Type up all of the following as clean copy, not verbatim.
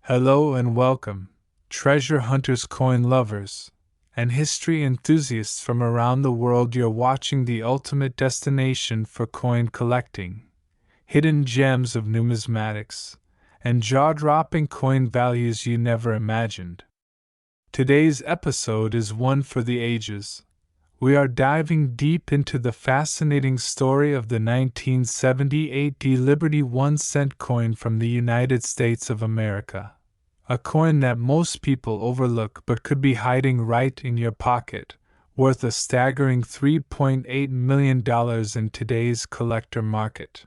Hello and welcome, treasure hunters, coin lovers, and history enthusiasts from around the world. You're watching the ultimate destination for coin collecting, hidden gems of numismatics, and jaw-dropping coin values you never imagined. Today's episode is one for the ages. We are diving deep into the fascinating story of the 1978 Liberty 1-cent coin from the United States of America. A coin that most people overlook but could be hiding right in your pocket, worth a staggering $3.8 million in today's collector market.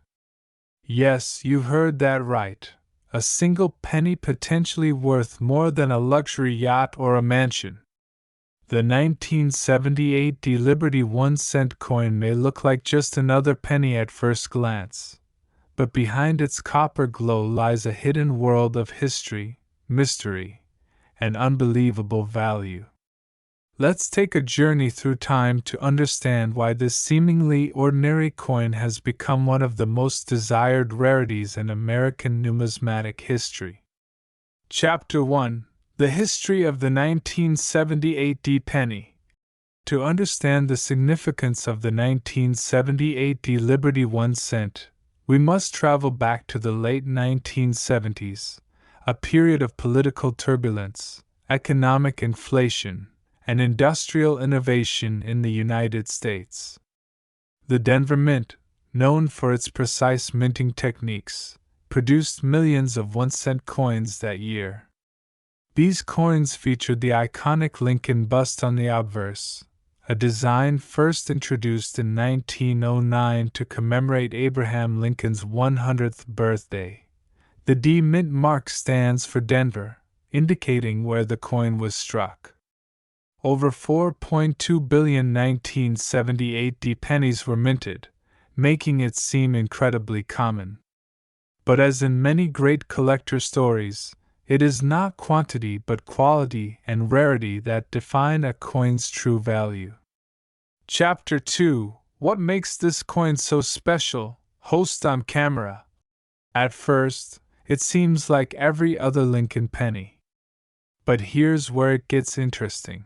Yes, you heard that right. A single penny potentially worth more than a luxury yacht or a mansion. The 1978 Liberty 1-cent coin may look like just another penny at first glance, but behind its copper glow lies a hidden world of history, mystery, and unbelievable value. Let's take a journey through time to understand why this seemingly ordinary coin has become one of the most desired rarities in American numismatic history. Chapter 1: The History of the 1978 Penny. To understand the significance of the 1978 Liberty 1 cent, we must travel back to the late 1970s, a period of political turbulence, economic inflation, and industrial innovation in the United States. The Denver Mint, known for its precise minting techniques, produced millions of 1-cent coins that year. These coins featured the iconic Lincoln bust on the obverse, a design first introduced in 1909 to commemorate Abraham Lincoln's 100th birthday. The D Mint mark stands for Denver, indicating where the coin was struck. Over 4.2 billion 1978 pennies were minted, making it seem incredibly common. But as in many great collector stories, it is not quantity but quality and rarity that define a coin's true value. Chapter 2: What makes this coin so special? Host on camera. At first, it seems like every other Lincoln penny. But here's where it gets interesting.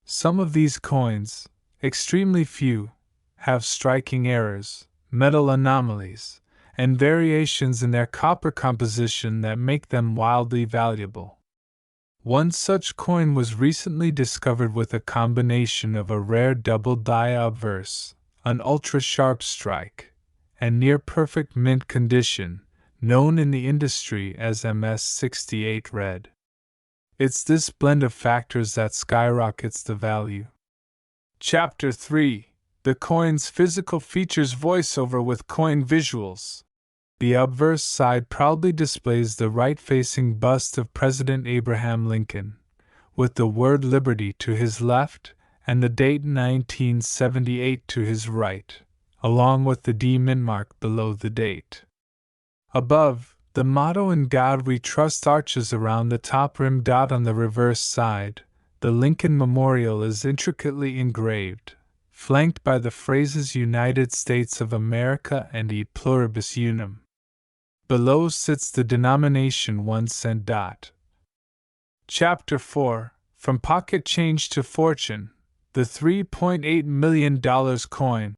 Some of these coins, extremely few, have striking errors, metal anomalies, and variations in their copper composition that make them wildly valuable. One such coin was recently discovered with a combination of a rare double die obverse, an ultra-sharp strike, and near-perfect mint condition, known in the industry as MS68 red. It's this blend of factors that skyrockets the value. Chapter 3: The coin's physical features. Voiceover with coin visuals. The obverse side proudly displays the right-facing bust of President Abraham Lincoln, with the word Liberty to his left and the date 1978 to his right, along with the D Mint mark below the date. Above, the motto "In God We Trust" arches around the top rim. On the reverse side, the Lincoln Memorial is intricately engraved, flanked by the phrases United States of America and E Pluribus Unum. Below sits the denomination 1 cent. Chapter 4: From Pocket Change to Fortune, the $3.8 million coin.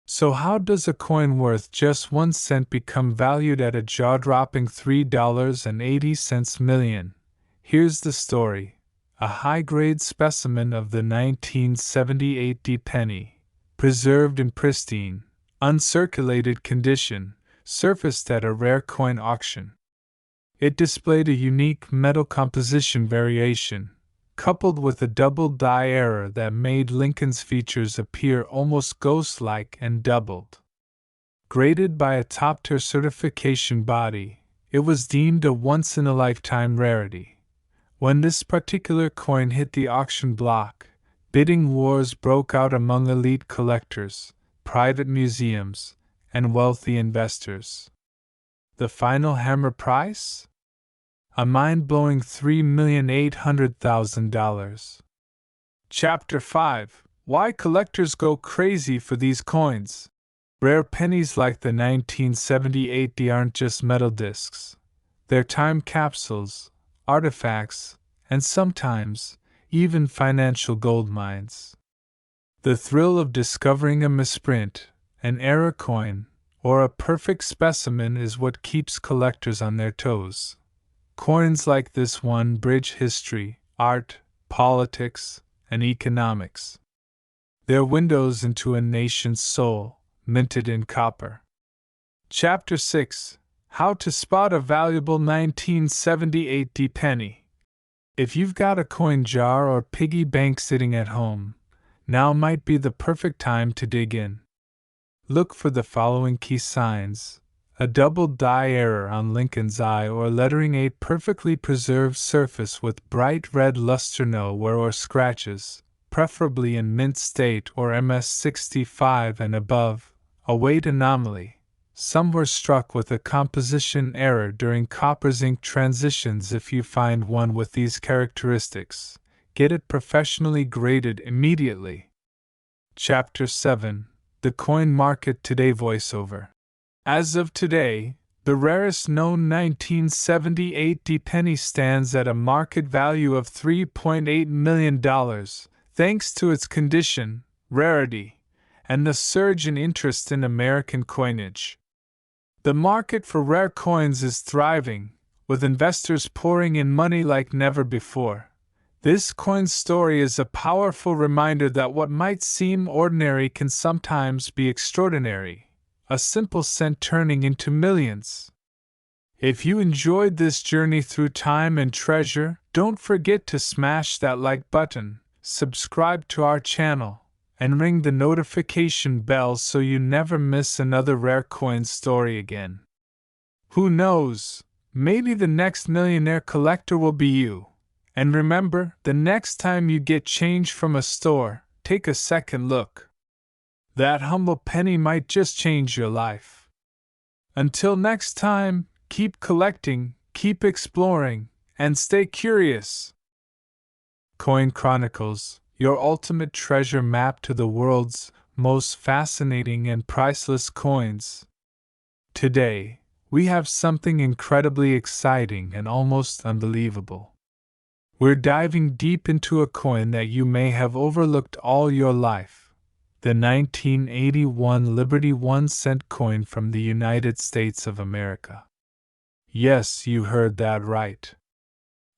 So how does a coin worth just 1 cent become valued at a jaw-dropping $3.80 million? Here's the story. A high-grade specimen of the 1978 penny, preserved in pristine, uncirculated condition, surfaced at a rare coin auction. It displayed a unique metal composition variation, coupled with a double die error that made Lincoln's features appear almost ghost-like and doubled. Graded by a top-tier certification body, it was deemed a once-in-a-lifetime rarity. When this particular coin hit the auction block, bidding wars broke out among elite collectors, private museums, and wealthy investors. The final hammer price? A mind-blowing $3,800,000. Chapter 5: Why collectors go crazy for these coins. Rare pennies like the 1978 aren't just metal discs. They're time capsules, artifacts, and sometimes, even financial gold mines. The thrill of discovering a misprint, an error coin, or a perfect specimen is what keeps collectors on their toes. Coins like this one bridge history, art, politics, and economics. They're windows into a nation's soul, minted in copper. Chapter 6: How to Spot a Valuable 1978 Penny. If you've got a coin jar or piggy bank sitting at home, now might be the perfect time to dig in. Look for the following key signs: a double die error on Lincoln's eye or lettering a perfectly preserved surface with bright red luster nowhere or scratches, preferably in mint state or MS65 and above, a weight anomaly. Some were struck with a composition error during copper zinc transitions. If you find one with these characteristics, get it professionally graded immediately. Chapter 7: The Coin Market Today Voiceover. As of today, the rarest known 1978 penny stands at a market value of $3.8 million, thanks to its condition, rarity, and the surge in interest in American coinage. The market for rare coins is thriving, with investors pouring in money like never before. This coin story is a powerful reminder that what might seem ordinary can sometimes be extraordinary, a simple cent turning into millions. If you enjoyed this journey through time and treasure, don't forget to smash that like button, subscribe to our channel, and ring the notification bell so you never miss another rare coin story again. Who knows, maybe the next millionaire collector will be you. And remember, the next time you get change from a store, take a second look. That humble penny might just change your life. Until next time, keep collecting, keep exploring, and stay curious. Coin Chronicles, your ultimate treasure map to the world's most fascinating and priceless coins. Today, we have something incredibly exciting and almost unbelievable. We're diving deep into a coin that you may have overlooked all your life, the 1981 Liberty 1-cent coin from the United States of America. Yes, you heard that right.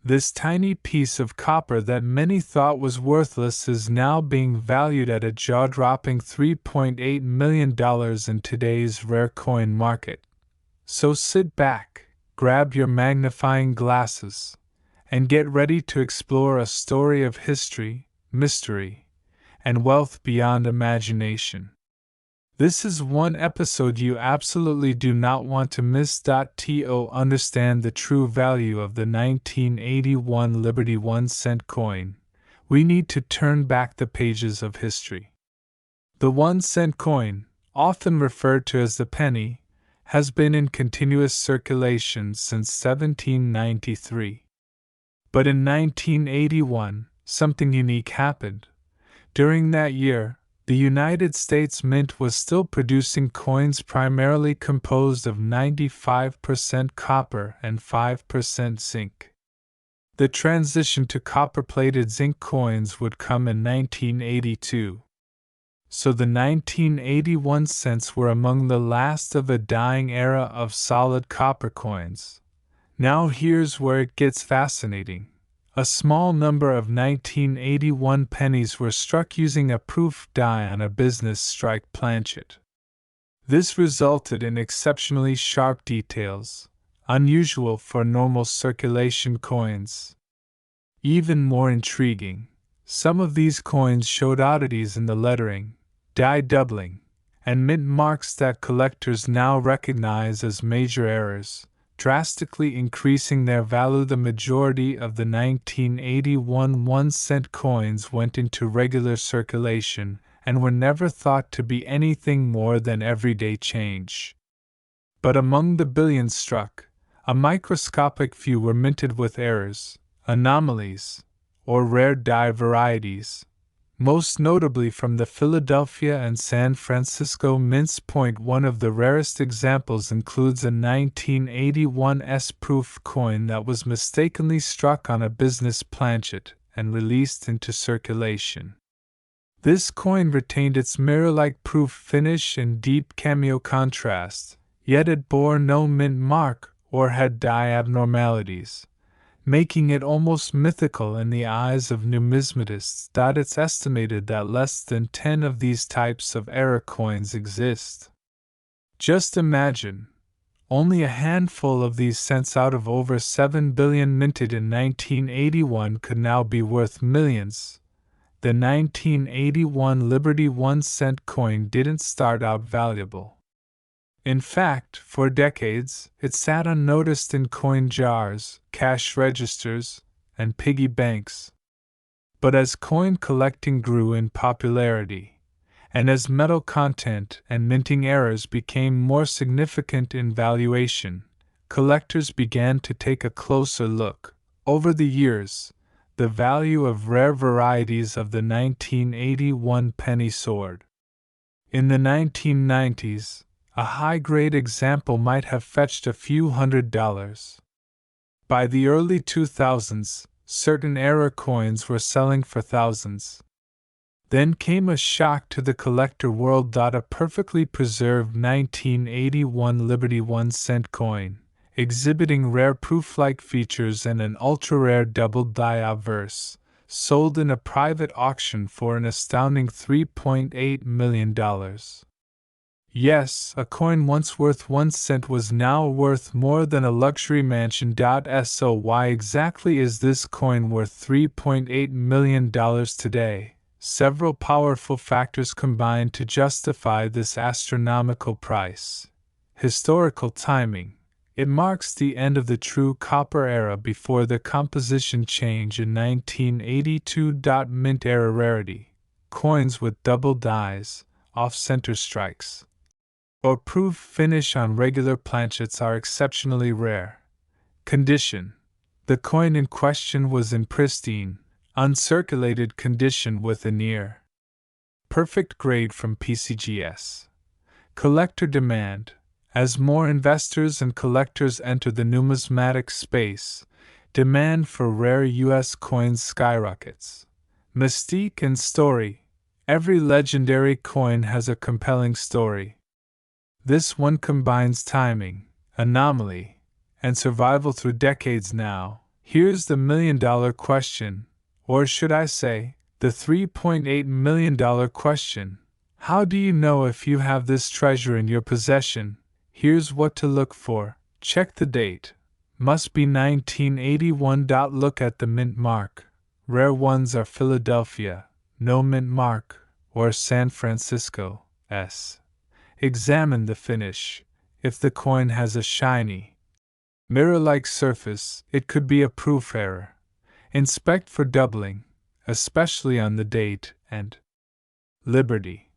This tiny piece of copper that many thought was worthless is now being valued at a jaw-dropping $3.8 million in today's rare coin market. So sit back, grab your magnifying glasses, and get ready to explore a story of history, mystery, and wealth beyond imagination. This is one episode you absolutely do not want to miss. To understand the true value of the 1981 Liberty 1-cent coin, we need to turn back the pages of history. The 1-cent coin, often referred to as the penny, has been in continuous circulation since 1793. But in 1981, something unique happened. During that year, the United States Mint was still producing coins primarily composed of 95% copper and 5% zinc. The transition to copper-plated zinc coins would come in 1982. So the 1981 cents were among the last of a dying era of solid copper coins. Now here's where it gets fascinating. A small number of 1981 pennies were struck using a proof die on a business strike planchet. This resulted in exceptionally sharp details, unusual for normal circulation coins. Even more intriguing, some of these coins showed oddities in the lettering, die doubling, and mint marks that collectors now recognize as major errors, drastically increasing their value. The majority of the 1981 1-cent coins went into regular circulation and were never thought to be anything more than everyday change. But among the billions struck, a microscopic few were minted with errors, anomalies, or rare die varieties, most notably from the Philadelphia and San Francisco mints. One of the rarest examples includes a 1981 S-proof coin that was mistakenly struck on a business planchet and released into circulation. This coin retained its mirror-like proof finish and deep cameo contrast, yet it bore no mint mark or had die abnormalities, making it almost mythical in the eyes of numismatists. It's estimated that less than 10 of these types of error coins exist. Just imagine, only a handful of these cents out of over 7 billion minted in 1981 could now be worth millions. The 1981 Liberty 1-cent coin didn't start out valuable. In fact, for decades, it sat unnoticed in coin jars, cash registers, and piggy banks. But as coin collecting grew in popularity, and as metal content and minting errors became more significant in valuation, collectors began to take a closer look. Over the years, the value of rare varieties of the 1981 penny soared. In the 1990s, a high-grade example might have fetched a few $100s. By the early 2000s, certain error coins were selling for thousands. Then came a shock to the collector world. A perfectly preserved 1981 Liberty 1-cent coin, exhibiting rare proof-like features and an ultra-rare double-die obverse, sold in a private auction for an astounding $3.8 million. Yes, a coin once worth 1 cent was now worth more than a luxury mansion. So why exactly is this coin worth $3.8 million today? Several powerful factors combine to justify this astronomical price. Historical timing. It marks the end of the true copper era before the composition change in 1982. Mint era rarity. Coins with double dies, off-center strikes, or proof finish on regular planchets are exceptionally rare. Condition. The coin in question was in pristine, uncirculated condition with a near perfect grade from PCGS. Collector demand. As more investors and collectors enter the numismatic space, demand for rare U.S. coins skyrockets. Mystique and story. Every legendary coin has a compelling story. This one combines timing, anomaly, and survival through decades now. Here's the million-dollar question, or should I say, the $3.8 million question. How do you know if you have this treasure in your possession? Here's what to look for. Check the date. Must be 1981. Look at the mint mark. Rare ones are Philadelphia, no mint mark, or San Francisco, S. Examine the finish. If the coin has a shiny, mirror-like surface, it could be a proof error. Inspect for doubling, especially on the date and Liberty.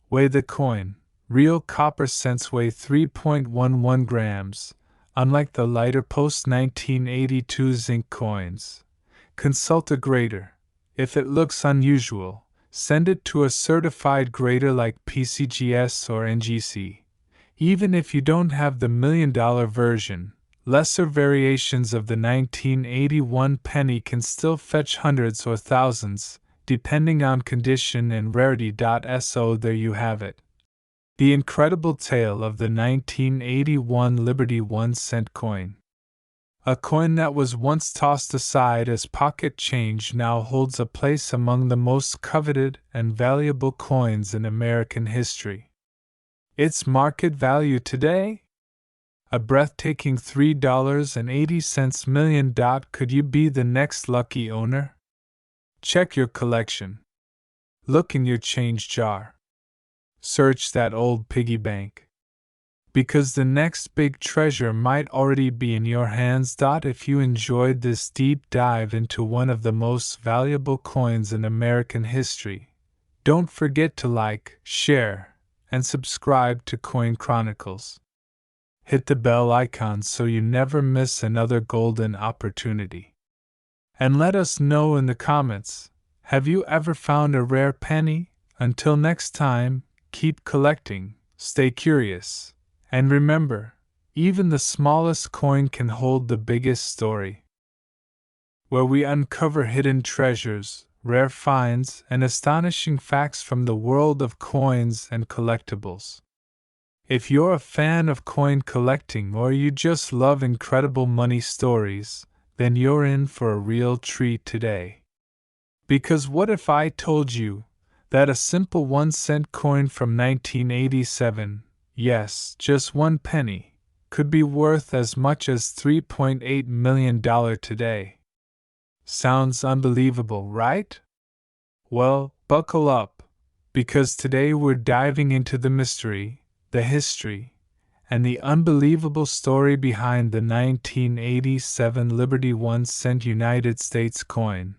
Weigh the coin. Real copper cents weigh 3.11 grams, unlike the lighter post-1982 zinc coins. Consult a grader. If it looks unusual, send it to a certified grader like PCGS or NGC. Even if you don't have the million-dollar version, lesser variations of the 1981 penny can still fetch hundreds or thousands, depending on condition and rarity. So there you have it. The incredible tale of the 1981 Liberty 1-cent coin. A coin that was once tossed aside as pocket change now holds a place among the most coveted and valuable coins in American history. Its market value today? A breathtaking $3.80 million. Could you be the next lucky owner? Check your collection. Look in your change jar. Search that old piggy bank. Because the next big treasure might already be in your hands. If you enjoyed this deep dive into one of the most valuable coins in American history, don't forget to like, share, and subscribe to Coin Chronicles. Hit the bell icon so you never miss another golden opportunity. And let us know in the comments, Have you ever found a rare penny? Until next time, keep collecting, stay curious, and remember, even the smallest coin can hold the biggest story. Where we uncover hidden treasures, rare finds, and astonishing facts from the world of coins and collectibles. If you're a fan of coin collecting or you just love incredible money stories, then you're in for a real treat today. Because what if I told you that a simple 1-cent coin from 1987, yes, just 1 penny, could be worth as much as $3.8 million today? Sounds unbelievable, right? Well, buckle up, because today we're diving into the mystery, the history, and the unbelievable story behind the 1987 Liberty 1-cent United States coin,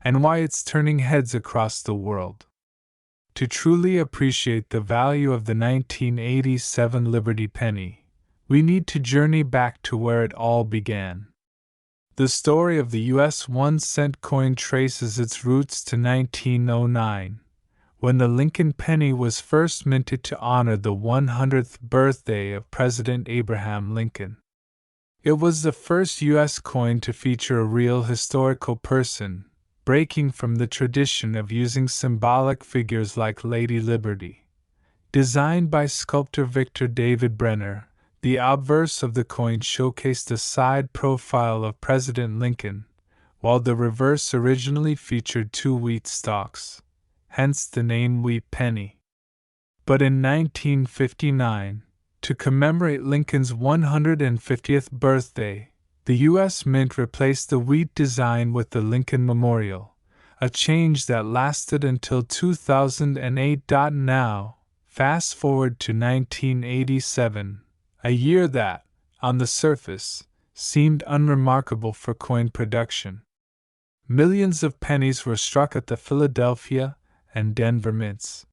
and why it's turning heads across the world. To truly appreciate the value of the 1987 Liberty penny, we need to journey back to where it all began. The story of the U.S. 1-cent coin traces its roots to 1909, when the Lincoln penny was first minted to honor the 100th birthday of President Abraham Lincoln. It was the first U.S. coin to feature a real historical person, breaking from the tradition of using symbolic figures like Lady Liberty. Designed by sculptor Victor David Brenner, the obverse of the coin showcased a side profile of President Lincoln, while the reverse originally featured 2 wheat stalks, hence the name Wheat Penny. But in 1959, to commemorate Lincoln's 150th birthday, the U.S. Mint replaced the wheat design with the Lincoln Memorial, a change that lasted until 2008. Now, fast forward to 1987, a year that, on the surface, seemed unremarkable for coin production. Millions of pennies were struck at the Philadelphia and Denver mints.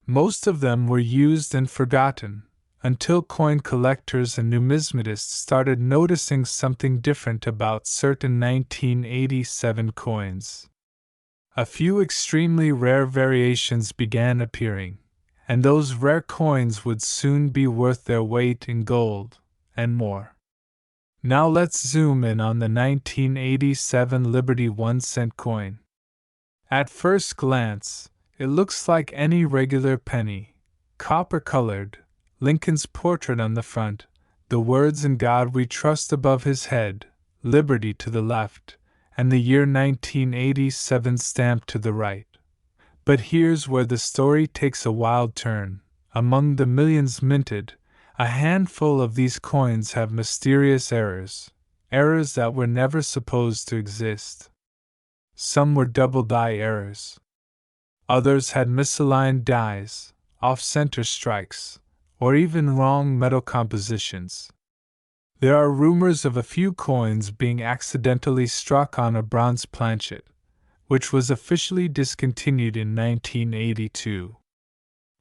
Most of them were used and forgotten, until coin collectors and numismatists started noticing something different about certain 1987 coins. A few extremely rare variations began appearing, and those rare coins would soon be worth their weight in gold, and more. Now let's zoom in on the 1987 Liberty 1-cent coin. At first glance, it looks like any regular penny, copper-colored, Lincoln's portrait on the front, the words "In God We Trust" above his head, Liberty to the left, and the year 1987 stamped to the right. But here's where the story takes a wild turn. Among the millions minted, a handful of these coins have mysterious errors that were never supposed to exist. Some were double die errors. Others had misaligned dies, off-center strikes, or even wrong metal compositions. There are rumors of a few coins being accidentally struck on a bronze planchet, which was officially discontinued in 1982.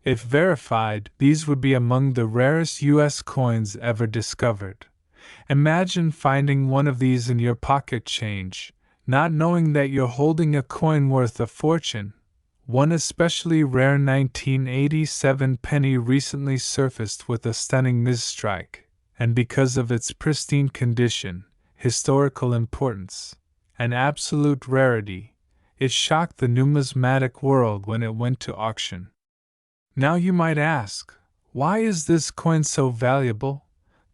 If verified, these would be among the rarest U.S. coins ever discovered. Imagine finding one of these in your pocket change, not knowing that you're holding a coin worth a fortune. One especially rare 1987 penny recently surfaced with a stunning misstrike, and because of its pristine condition, historical importance, and absolute rarity, it shocked the numismatic world when it went to auction. Now you might ask, why is this coin so valuable?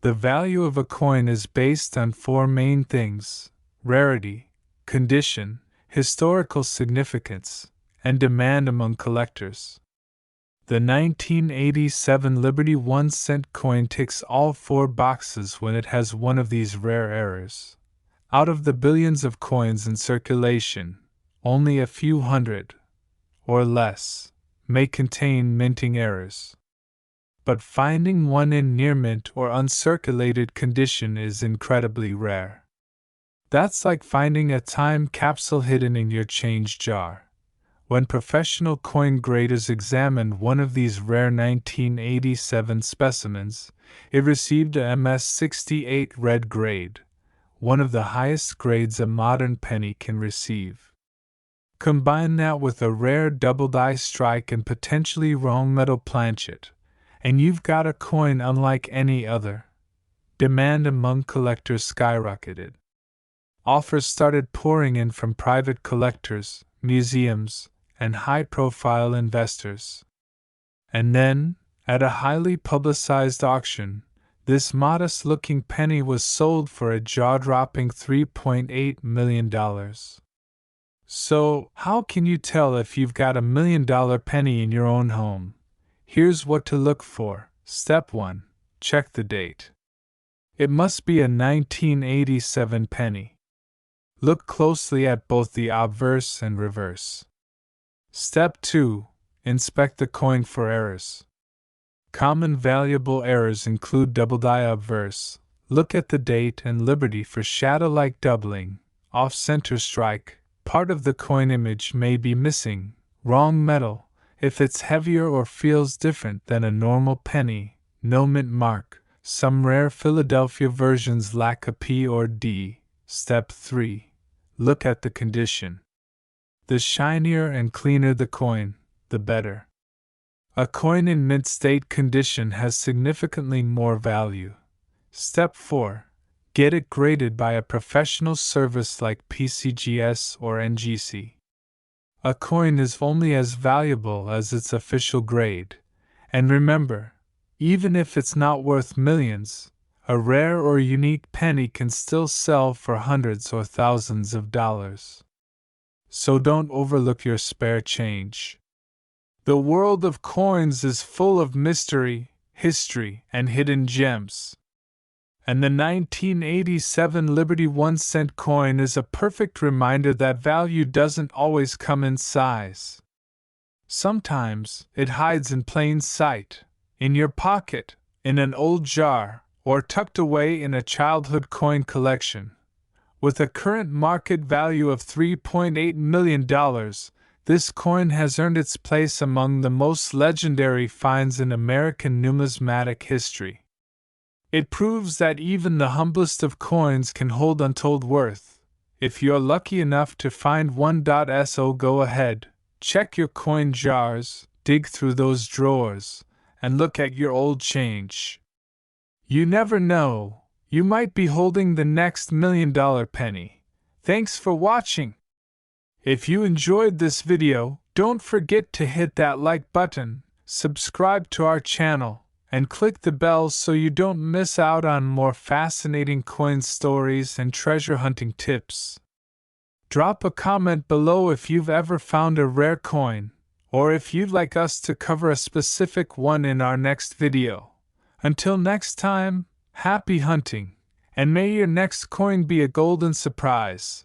The value of a coin is based on 4 main things: rarity, condition, historical significance, and demand among collectors. The 1987 Liberty 1-cent coin ticks all 4 boxes when it has one of these rare errors. Out of the billions of coins in circulation, only a few hundred, or less, may contain minting errors. But finding one in near mint or uncirculated condition is incredibly rare. That's like finding a time capsule hidden in your change jar. When professional coin graders examined one of these rare 1987 specimens, it received a MS-68 red grade, one of the highest grades a modern penny can receive. Combine that with a rare double die strike and potentially wrong metal planchet, and you've got a coin unlike any other. Demand among collectors skyrocketed. Offers started pouring in from private collectors, museums, and high-profile investors. And then, at a highly publicized auction, this modest-looking penny was sold for a jaw-dropping $3.8 million. So, how can you tell if you've got $1 million penny in your own home? Here's what to look for. Step 1. Check the date. It must be a 1987 penny. Look closely at both the obverse and reverse. Step 2. Inspect the coin for errors. Common valuable errors include double die obverse. Look at the date and liberty for shadow-like doubling, off-center strike. Part of the coin image may be missing. Wrong metal. If it's heavier or feels different than a normal penny, no mint mark. Some rare Philadelphia versions lack a P or D. Step 3. Look at the condition. The shinier and cleaner the coin, the better. A coin in mint state condition has significantly more value. Step 4. Get it graded by a professional service like PCGS or NGC. A coin is only as valuable as its official grade. And remember, even if it's not worth millions, a rare or unique penny can still sell for hundreds or thousands of dollars. So don't overlook your spare change. The world of coins is full of mystery, history, and hidden gems. And the 1987 Liberty 1-cent coin is a perfect reminder that value doesn't always come in size. Sometimes it hides in plain sight, in your pocket, in an old jar, or tucked away in a childhood coin collection. With a current market value of $3.8 million, this coin has earned its place among the most legendary finds in American numismatic history. It proves that even the humblest of coins can hold untold worth. If you're lucky enough to find one. So go ahead, check your coin jars, dig through those drawers, and look at your old change. You never know, you might be holding the next $1 million penny. Thanks for watching. If you enjoyed this video, don't forget to hit that like button, subscribe to our channel, and click the bell so you don't miss out on more fascinating coin stories and treasure hunting tips. Drop a comment below if you've ever found a rare coin, or if you'd like us to cover a specific one in our next video. Until next time, happy hunting, and may your next coin be a golden surprise.